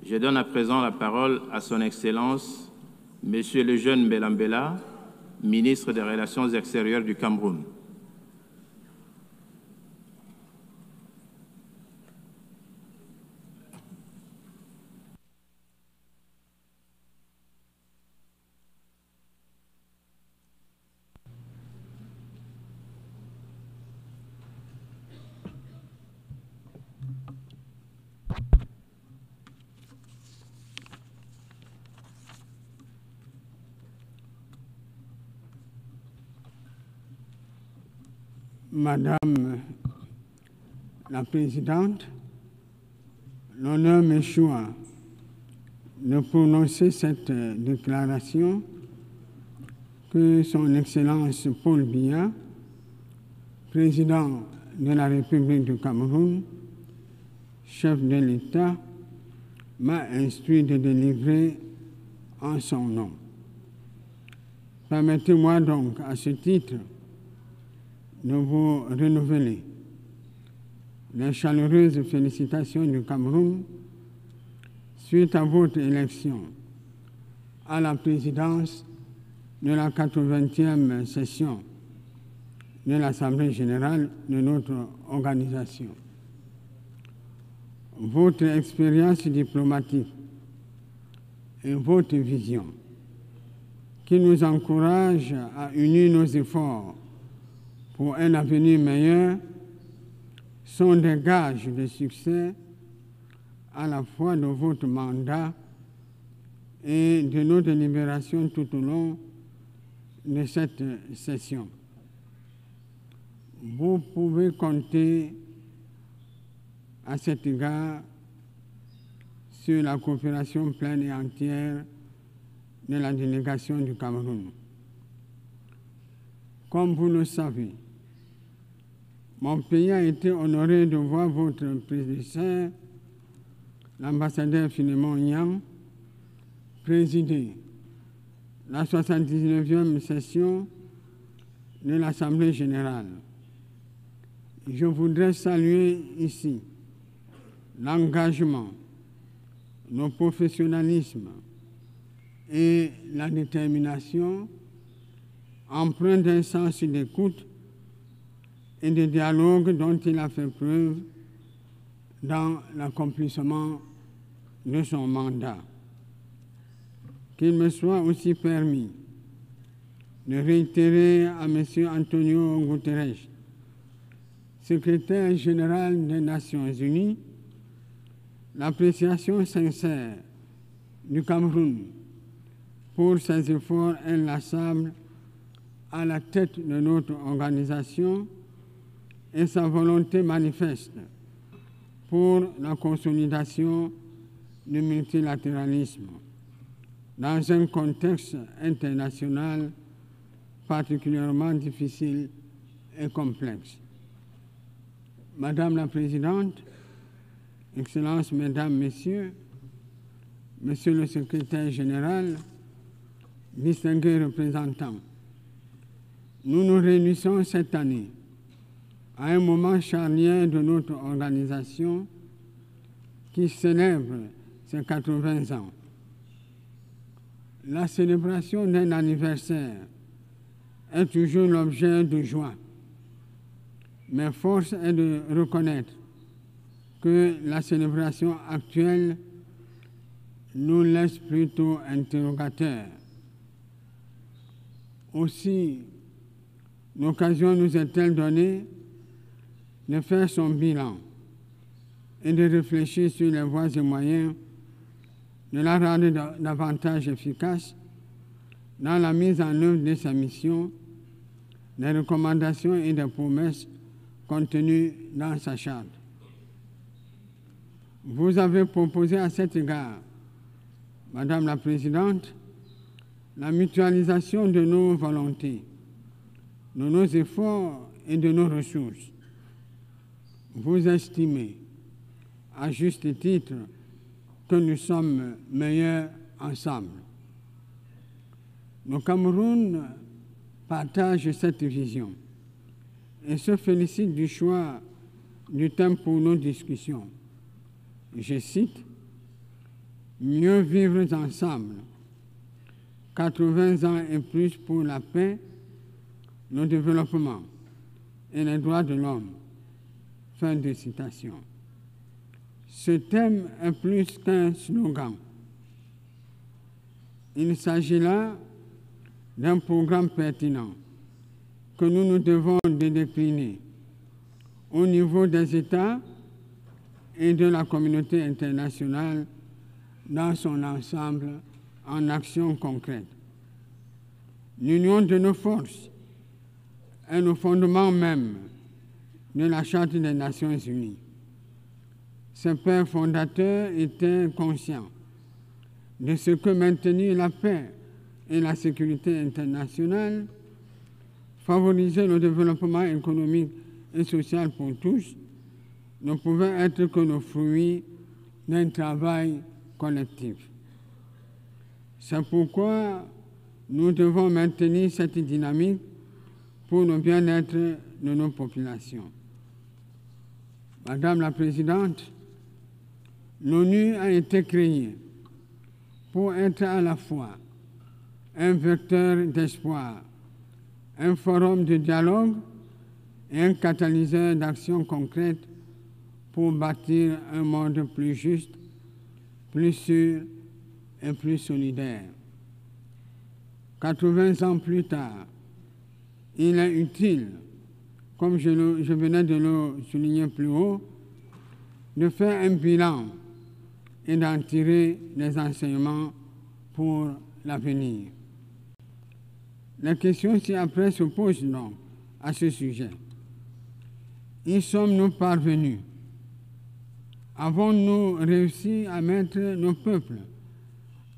Je donne à présent la parole à son Excellence, Monsieur le jeune Mbela, ministre des Relations extérieures du Cameroun. Madame la Présidente, l'honneur m'échoit de prononcer cette déclaration que Son Excellence Paul Biya, Président de la République du Cameroun, chef de l'État, m'a instruit de délivrer en son nom. Permettez-moi donc, à ce titre, de vous renouveler les chaleureuses félicitations du Cameroun suite à votre élection à la présidence de la 80e session de l'Assemblée générale de notre organisation. Votre expérience diplomatique et votre vision qui nous encourage à unir nos efforts pour un avenir meilleur sont des gages de succès à la fois de votre mandat et de nos délibérations tout au long de cette session. Vous pouvez compter à cet égard sur la coopération pleine et entière de la délégation du Cameroun. Comme vous le savez, mon pays a été honoré de voir votre prédécesseur, l'ambassadeur Philémon Yang, présider la 79e session de l'Assemblée générale. Je voudrais saluer ici l'engagement, le professionnalisme et la détermination empreint d'un sens d'écoute et de dialogue dont il a fait preuve dans l'accomplissement de son mandat. Qu'il me soit aussi permis de réitérer à M. Antonio Guterres, secrétaire général des Nations Unies, l'appréciation sincère du Cameroun pour ses efforts inlassables à la tête de notre organisation et sa volonté manifeste pour la consolidation du multilatéralisme dans un contexte international particulièrement difficile et complexe. Madame la Présidente, Excellences, Mesdames, Messieurs, Monsieur le Secrétaire général, distingués représentants, nous nous réunissons cette année à un moment charnière de notre organisation qui célèbre ses 80 ans. La célébration d'un anniversaire est toujours l'objet de joie, mais force est de reconnaître que la célébration actuelle nous laisse plutôt interrogateurs. Aussi, l'occasion nous est-elle donnée de faire son bilan et de réfléchir sur les voies et moyens de la rendre davantage efficace dans la mise en œuvre de sa mission, des recommandations et des promesses contenues dans sa charte. Vous avez proposé à cet égard, Madame la Présidente, la mutualisation de nos volontés, de nos efforts et de nos ressources. Vous estimez, à juste titre, que nous sommes meilleurs ensemble. Le Cameroun partage cette vision et se félicite du choix du thème pour nos discussions. Je cite, mieux vivre ensemble, 80 ans et plus pour la paix, le développement et les droits de l'homme. Fin de citation. Ce thème est plus qu'un slogan. Il s'agit là d'un programme pertinent que nous devons décliner au niveau des États et de la communauté internationale dans son ensemble en actions concrètes. L'union de nos forces est le fondement même de la Charte des Nations Unies. Ses pères fondateurs étaient conscients de ce que maintenir la paix et la sécurité internationale, favoriser le développement économique et social pour tous, ne pouvait être que le fruit d'un travail collectif. C'est pourquoi nous devons maintenir cette dynamique pour le bien-être de nos populations. Madame la Présidente, l'ONU a été créée pour être à la fois un vecteur d'espoir, un forum de dialogue et un catalyseur d'actions concrètes pour bâtir un monde plus juste, plus sûr et plus solidaire. 80 ans plus tard, il est utile, comme je venais de le souligner plus haut, de faire un bilan et d'en tirer des enseignements pour l'avenir. La question ci-après se pose donc à ce sujet. Y sommes-nous parvenus? Avons-nous réussi à mettre nos peuples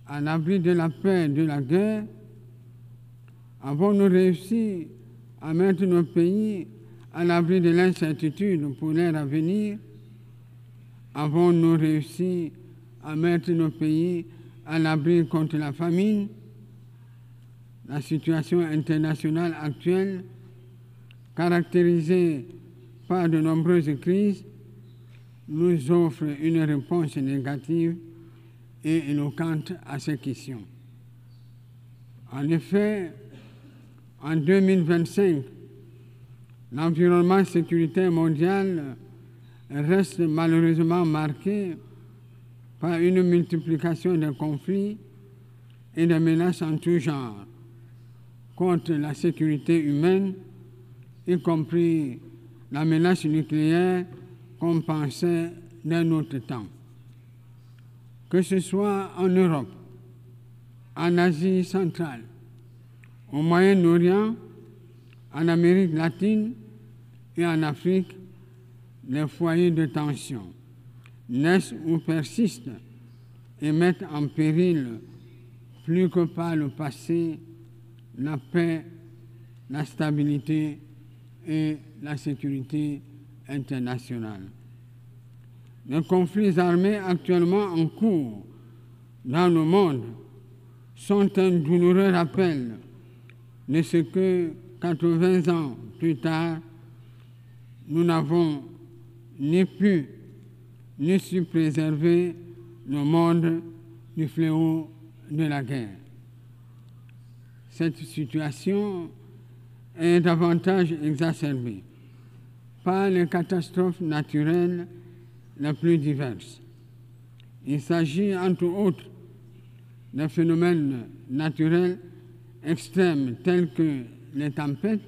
à l'abri de la paix et de la guerre? Avons-nous réussi à mettre nos pays à l'abri de l'incertitude pour leur avenir? Avons-nous réussi à mettre nos pays à l'abri contre la famine? La situation internationale actuelle, caractérisée par de nombreuses crises, nous offre une réponse négative et éloquente à ces questions. En effet, en 2025, l'environnement sécuritaire mondial reste malheureusement marqué par une multiplication des conflits et des menaces en tout genre contre la sécurité humaine, y compris la menace nucléaire qu'on pensait d'un autre temps. Que ce soit en Europe, en Asie centrale, au Moyen-Orient, en Amérique latine et en Afrique, les foyers de tension naissent ou persistent et mettent en péril, plus que par le passé, la paix, la stabilité et la sécurité internationale. Les conflits armés actuellement en cours dans le monde sont un douloureux rappel de ce que 80 ans plus tard, nous n'avons ni pu ni su préserver le monde du fléau de la guerre. Cette situation est davantage exacerbée par les catastrophes naturelles les plus diverses. Il s'agit entre autres de phénomènes naturels extrêmes tels que les tempêtes,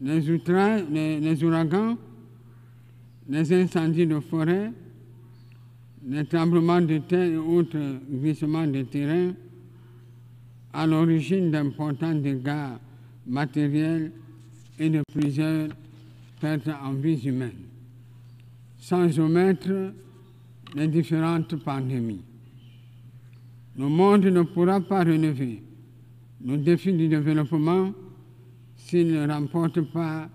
les ouragans, les incendies de forêt, les tremblements de terre et autres glissements de terrain, à l'origine d'importants dégâts matériels et de plusieurs pertes en vies humaines, sans omettre les différentes pandémies. Le monde ne pourra pas relever le défi du développement s'il ne remporte pas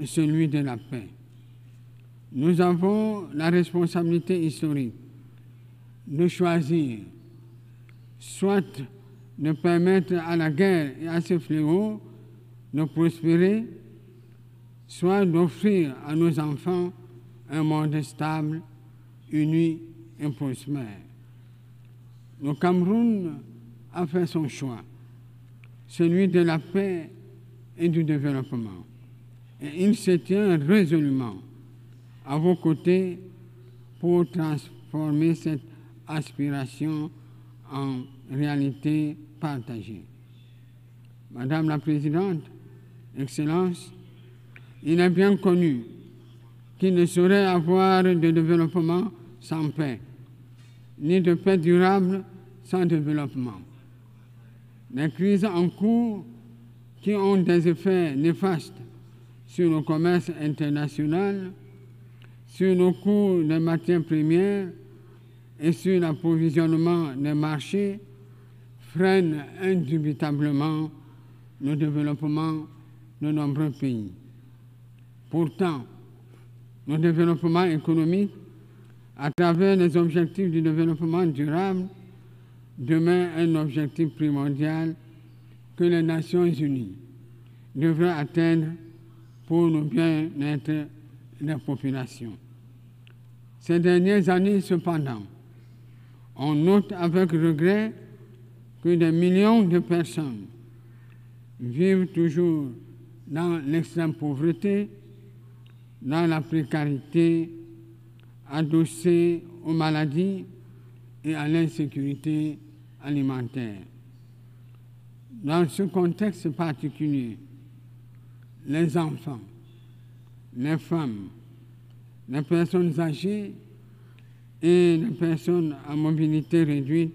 celui de la paix. Nous avons la responsabilité historique de choisir soit de permettre à la guerre et à ce fléau de prospérer, soit d'offrir à nos enfants un monde stable, uni et prospère. Le Cameroun a fait son choix, celui de la paix et du développement. Et il se tient résolument à vos côtés pour transformer cette aspiration en réalité partagée. Madame la Présidente, Excellences, il est bien connu qu'il ne saurait avoir de développement sans paix, ni de paix durable sans développement. Les crises en cours qui ont des effets néfastes sur le commerce international, sur le coût des matières premières et sur l'approvisionnement des marchés freinent indubitablement le développement de nombreux pays. Pourtant, le développement économique, à travers les objectifs du développement durable, demeure un objectif primordial que les Nations Unies devraient atteindre pour le bien-être des populations. Ces dernières années, cependant, on note avec regret que des millions de personnes vivent toujours dans l'extrême pauvreté, dans la précarité, adossées aux maladies et à l'insécurité alimentaire. Dans ce contexte particulier, les enfants, les femmes, les personnes âgées et les personnes à mobilité réduite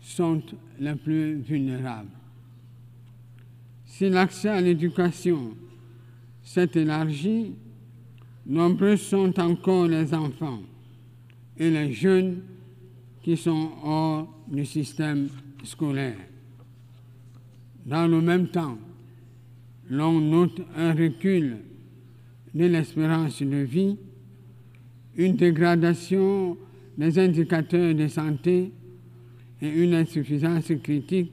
sont les plus vulnérables. Si l'accès à l'éducation s'est élargi, nombreux sont encore les enfants et les jeunes qui sont hors du système scolaire. Dans le même temps, l'on note un recul de l'espérance de vie, une dégradation des indicateurs de santé et une insuffisance critique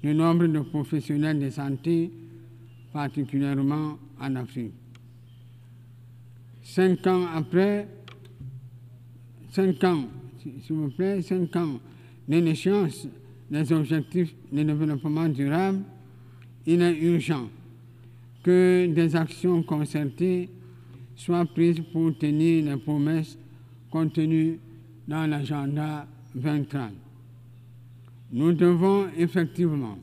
du nombre de professionnels de santé, particulièrement en Afrique. 5 ans après, 5 ans de l'échéance des objectifs de développement durable, il est urgent que des actions concertées soient prises pour tenir les promesses contenues dans l'agenda 2030. Nous devons effectivement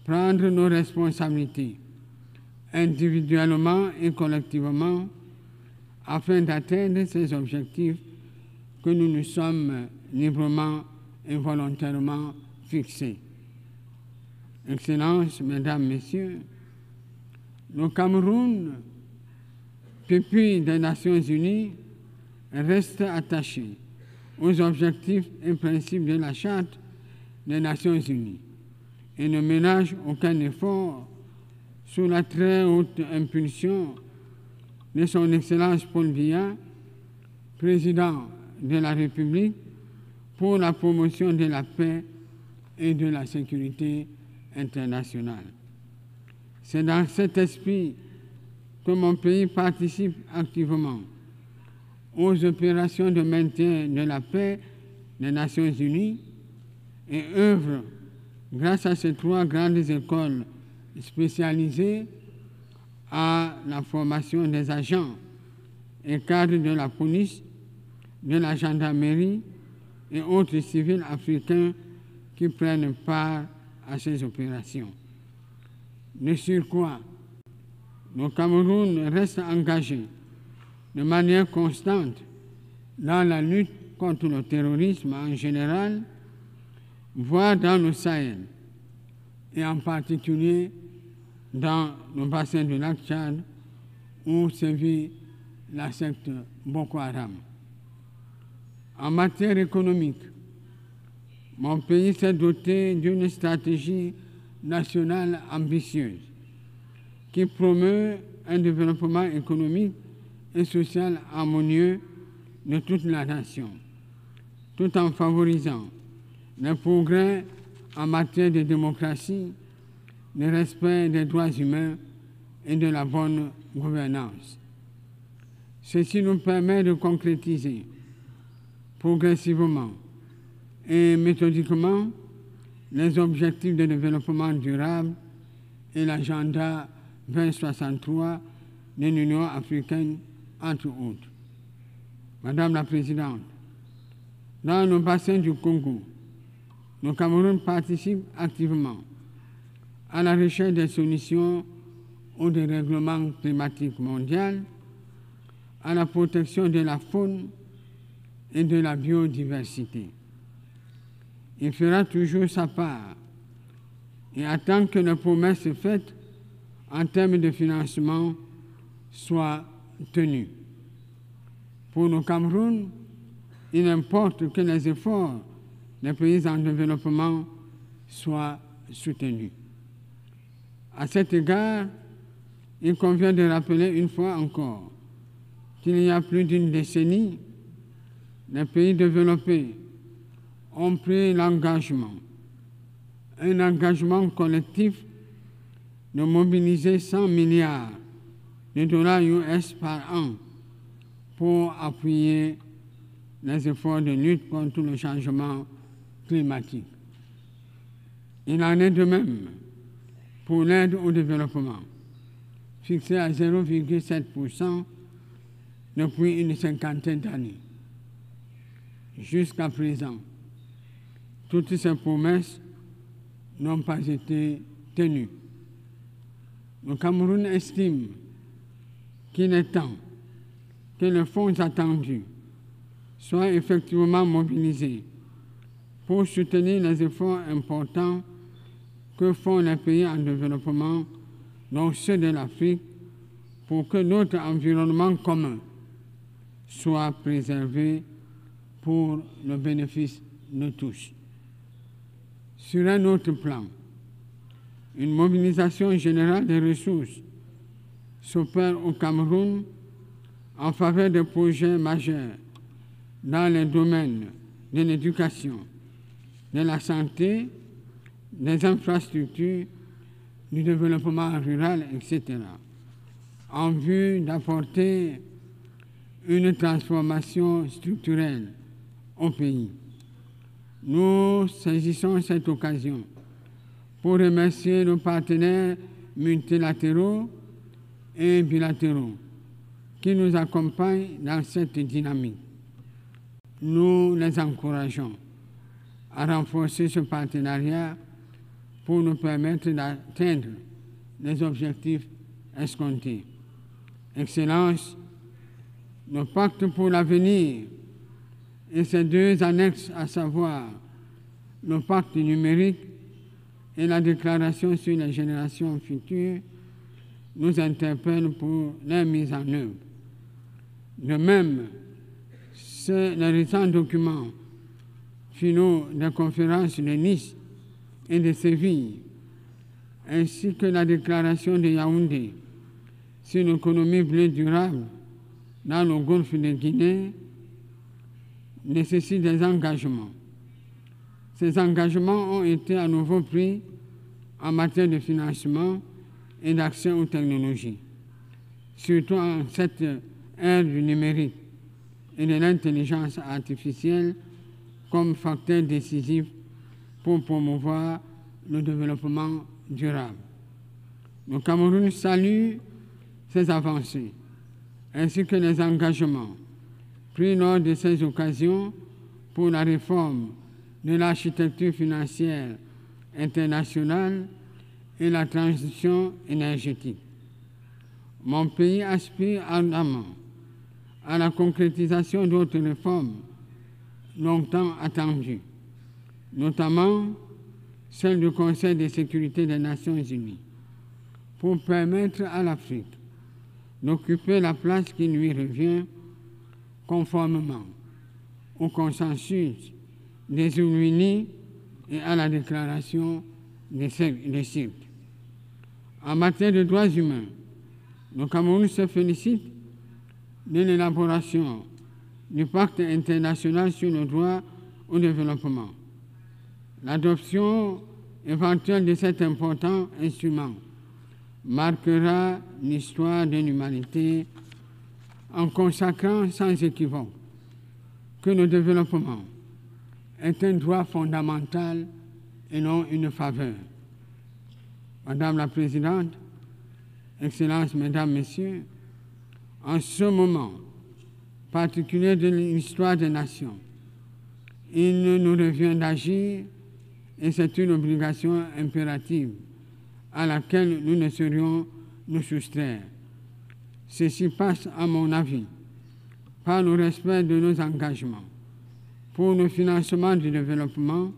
prendre nos responsabilités individuellement et collectivement afin d'atteindre ces objectifs que nous nous sommes librement et volontairement fixés. Excellences, Mesdames, Messieurs, le Cameroun, pupille des Nations Unies, reste attaché aux objectifs et principes de la Charte des Nations Unies et ne ménage aucun effort sous la très haute impulsion de son Excellence Paul Biya, président de la République, pour la promotion de la paix et de la sécurité internationale. C'est dans cet esprit que mon pays participe activement aux opérations de maintien de la paix des Nations Unies et œuvre, grâce à ces 3 grandes écoles spécialisées, à la formation des agents et cadres de la police, de la gendarmerie et autres civils africains qui prennent part à ces opérations. De surcroît, le Cameroun reste engagé de manière constante dans la lutte contre le terrorisme en général, voire dans le Sahel, et en particulier dans le bassin du lac Tchad, où sévit la secte Boko Haram. En matière économique, mon pays s'est doté d'une stratégie nationale ambitieuse qui promeut un développement économique et social harmonieux de toute la nation, tout en favorisant les progrès en matière de démocratie, de respect des droits humains et de la bonne gouvernance. Ceci nous permet de concrétiser progressivement et méthodiquement les objectifs de développement durable et l'agenda 2063 de l'Union africaine, entre autres. Madame la Présidente, dans le bassin du Congo, le Cameroun participe activement à la recherche des solutions au dérèglement climatique mondial, à la protection de la faune et de la biodiversité. Il fera toujours sa part et attend que les promesses faites en termes de financement soient tenues. Pour le Cameroun, il importe que les efforts des pays en développement soient soutenus. À cet égard, il convient de rappeler une fois encore qu'il y a plus d'une décennie, les pays développés ont pris l'engagement, un engagement collectif de mobiliser 100 milliards de dollars US par an pour appuyer les efforts de lutte contre le changement climatique. Il en est de même pour l'aide au développement, fixée à 0,7% depuis une cinquantaine d'années. Jusqu'à présent, toutes ces promesses n'ont pas été tenues. Le Cameroun estime qu'il est temps que les fonds attendus soient effectivement mobilisés pour soutenir les efforts importants que font les pays en développement, dont ceux de l'Afrique, pour que notre environnement commun soit préservé pour le bénéfice de tous. Sur un autre plan, une mobilisation générale des ressources s'opère au Cameroun en faveur de projets majeurs dans les domaines de l'éducation, de la santé, des infrastructures, du développement rural, etc., en vue d'apporter une transformation structurelle au pays. Nous saisissons cette occasion pour remercier nos partenaires multilatéraux et bilatéraux qui nous accompagnent dans cette dynamique. Nous les encourageons à renforcer ce partenariat pour nous permettre d'atteindre les objectifs escomptés. Excellence, le pacte pour l'avenir et ses deux annexes, à savoir le pacte numérique et la déclaration sur les générations futures, nous interpellent pour leur mise en œuvre. De même, les récents documents finaux des conférences de Nice et de Séville, ainsi que la déclaration de Yaoundé sur l'économie bleue durable dans le golfe de Guinée, nécessitent des engagements. Ces engagements ont été à nouveau pris en matière de financement et d'accès aux technologies, surtout en cette ère du numérique et de l'intelligence artificielle comme facteur décisif pour promouvoir le développement durable. Le Cameroun salue ces avancées, ainsi que les engagements pris lors de ces occasions pour la réforme de l'architecture financière internationale et la transition énergétique. Mon pays aspire ardemment à la concrétisation d'autres réformes longtemps attendues, notamment celle du Conseil de sécurité des Nations Unies, pour permettre à l'Afrique d'occuper la place qui lui revient conformément au consensus des Unis et à la déclaration des Sirte. En matière de droits humains, le Cameroun se félicite de l'élaboration du pacte international sur le droit au développement. L'adoption éventuelle de cet important instrument marquera l'histoire de l'humanité en consacrant sans équivoque que le développement, est un droit fondamental et non une faveur. Madame la Présidente, Excellences, Mesdames, Messieurs, en ce moment particulier de l'histoire des nations, il nous revient d'agir et c'est une obligation impérative à laquelle nous ne saurions nous soustraire. Ceci passe, à mon avis, par le respect de nos engagements pour le financement du développement,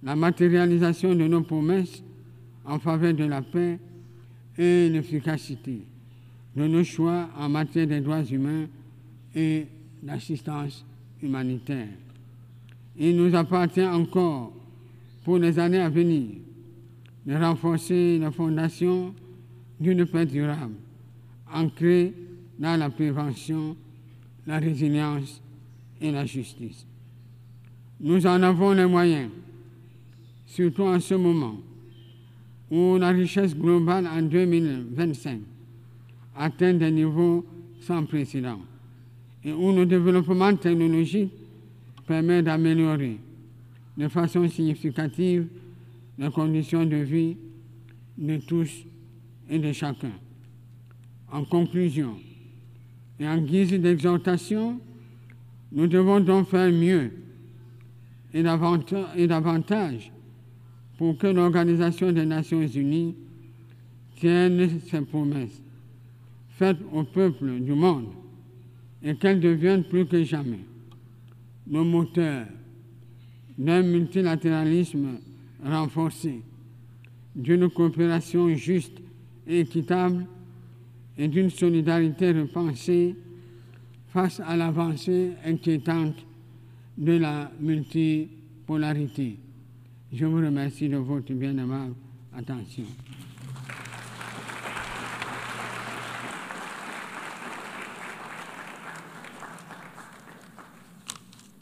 la matérialisation de nos promesses en faveur de la paix et l'efficacité de nos choix en matière des droits humains et d'assistance humanitaire. Il nous appartient encore, pour les années à venir, de renforcer les fondations d'une paix durable, ancrée dans la prévention, la résilience et la justice. Nous en avons les moyens, surtout en ce moment où la richesse globale en 2025 atteint des niveaux sans précédent et où le développement technologique permet d'améliorer de façon significative les conditions de vie de tous et de chacun. En conclusion, et en guise d'exhortation, nous devons donc faire mieux et davantage pour que l'Organisation des Nations Unies tienne ses promesses faites au peuple du monde et qu'elle devienne plus que jamais le moteur d'un multilatéralisme renforcé, d'une coopération juste et équitable et d'une solidarité repensée face à l'avancée inquiétante de la multipolarité. Je vous remercie de votre bien aimable attention.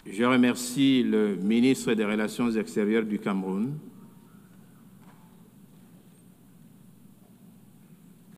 Je remercie le ministre des Relations extérieures du Cameroun,